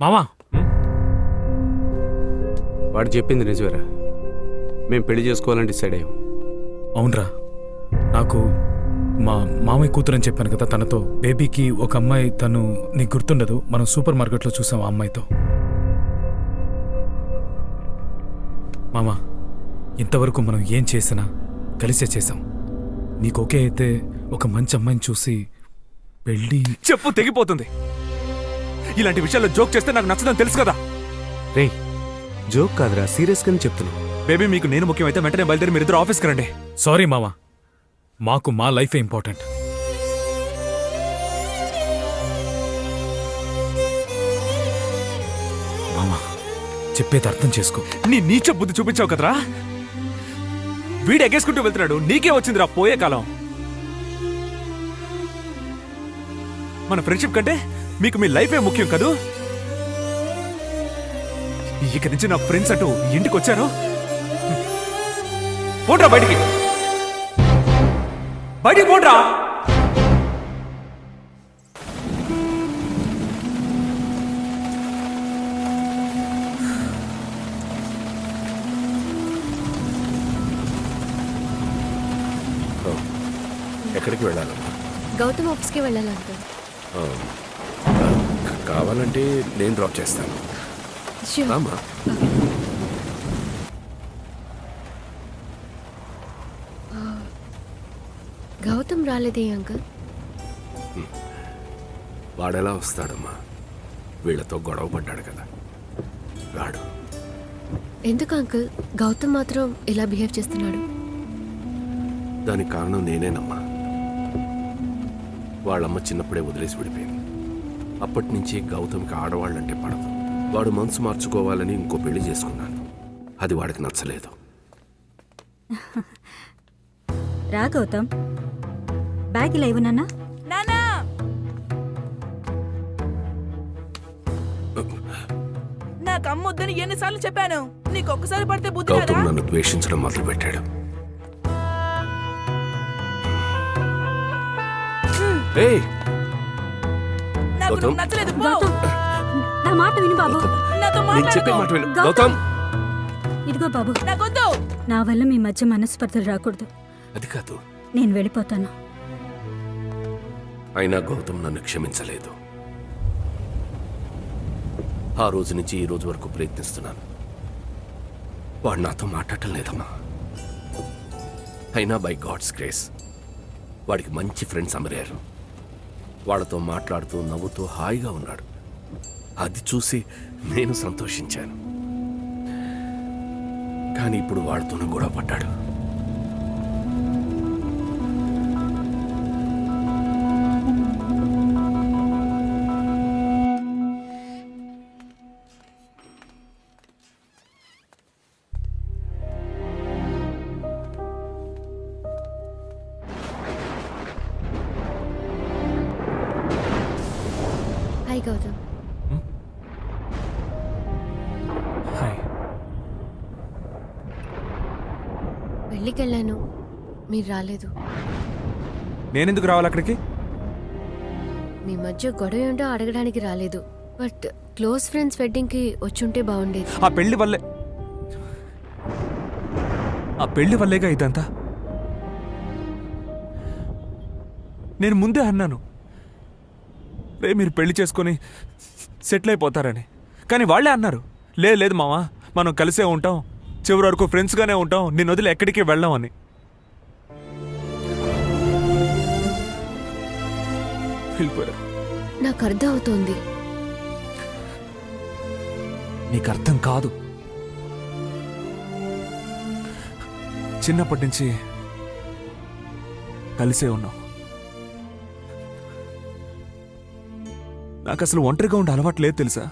మామా వాడు చెప్పింది నిజమేరా. మేము పెళ్లి చేసుకోవాలని డిసైడ్ అయ్యాం. అవునరా, నాకు మా మామయ్య కూతురని చెప్పాను కదా, తనతో బేబీకి ఒక అమ్మాయి, తను నీకు గుర్తుండదు, మనం సూపర్ మార్కెట్లో చూసాం ఆ అమ్మాయితో. మామా, ఇంతవరకు మనం ఏం చేసినా కలిసే చేసాం. నీకు ఓకే అయితే ఒక మంచి అమ్మాయిని చూసి పెళ్ళి. చెప్పు తెగిపోతుంది. ఇలాంటి విషయాల్లో జోక్ చేస్తే నాకు నచ్చదని తెలుసు కదా. రే, జోక్ కాదురా, సీరియస్గానే చెప్తున్నావు. బేబీ మీకు నేను ముఖ్యమైతే వెంటనే బయలుదేరి మీరు ఇద్దరు ఆఫీస్కి రండి. సారీ మామా, మాకు మా లైఫే ఇంపార్టెంట్. మామా, చెప్పేది అర్థం చేసుకో. నీ నీచ బుద్ధి చూపించావు కదరా. వీడు ఎగేసుకుంటూ వెళ్తున్నాడు, నీకే వచ్చిందిరా పోయే కాలం. మన ఫ్రెండ్షిప్ కంటే మీకు మీ లైఫే ముఖ్యం కదూ. ఇక నుంచి నా ఫ్రెండ్స్ అంటూ ఇంటికి వచ్చాను. పోండ్రా బయటికి, బయటికి పోండ్రా. ఎక్కడికి వెళ్ళాలమ్మా? గౌతమ్ ఆఫీస్కి వెళ్ళాలి అంకుల్. కావాలంటే నేను డ్రాప్ చేస్తాను. Sure. రామ్మా. గౌతమ్ రాలేదే అంకుల్. వాడెలా వస్తాడమ్మా? వీళ్ళతో గొడవ పడ్డాడు కదా, రాడు. ఎందుకు అంకుల్ గౌతమ్ మాత్రం ఇలా బిహేవ్ చేస్తున్నాడు? దానికి కారణం నేనేనమ్మా. వాళ్ళమ్మ చిన్నప్పుడే వదిలేసి విడిపోయింది. అప్పటి నుంచి గౌతమ్కి ఆడవాళ్ళంటే పడదు. వాడు మనసు మార్చుకోవాలని ఇంకో పెళ్లి చేసుకున్నాను. అది వాడికి నచ్చలేదు. రా గౌతమ్, బ్యాగ్ ఇలా ఇవ్వు నాన్న. నాకు అమ్మొద్దని ఎన్నిసార్లు చెప్పాను, నీకు ఒక్కసారి పడితే బుద్ధి రాదా? గౌతమ్ నన్ను ద్వేషించడం మొదలు పెట్టాడు. నాకు గౌతమ్. నచ్చలేదు, పో. గౌతమ్, నా మాట విను బాబు. నాతో నేను చెప్పే మాట మాట్లాడకు. విను. గౌతమ్, ఇదిగో బాబు, నాకొద్దు. నా వల్ల మీ మధ్య మనస్పర్ధలు రాకూడదు. అది కాదు. నేను వెళ్ళిపోతాను. అయినా గౌతమ్ నన్ను క్షమించలేదు. ఆ రోజు నుంచి ఈ రోజు వరకు ప్రయత్నిస్తున్నాను. వాడు నాతో మాట్లాడటం లేదమ్మా. అయినా బై గాడ్స్ గ్రేస్ వాడికి మంచి ఫ్రెండ్స్ అమరారు. వాళ్ళతో మాట్లాడుతూ నవ్వుతూ హాయిగా ఉన్నాడు. అది చూసి నేను సంతోషించాను. కానీ ఇప్పుడు వాడితోనూ గొడవ పడ్డాడు. హాయ్ గౌతమ్. హాయ్. పెళ్ళికి వెళ్ళాను, మీరు రాలేదు. నేనెందుకు రావాలి అక్కడికి? మీ మధ్య గొడవ ఏంటో అడగడానికి రాలేదు, బట్ క్లోజ్ ఫ్రెండ్స్ వెడ్డింగ్కి వచ్చుంటే బాగుండేది. ఆ పెళ్లి వల్లేగా ఇదంతా. నేను ముందే అన్నాను, రే మీరు పెళ్లి చేసుకొని సెటిల్ అయిపోతారని. కానీ వాళ్ళే అన్నారు, లేదు మావా, మనం కలిసే ఉంటాం, చివరి వరకు ఫ్రెండ్స్గానే ఉంటాం, నిన్ను వదిలి ఎక్కడికి వెళ్ళాం అని. వెళ్ళిపోయారు. నాకు అర్థం అవుతోంది. నీకు అర్థం కాదు. చిన్నప్పటి నుంచి కలిసే ఉన్నాం. నాకు అసలు ఒంటరిగా ఉండే అలవాటు లేదు తెలుసా.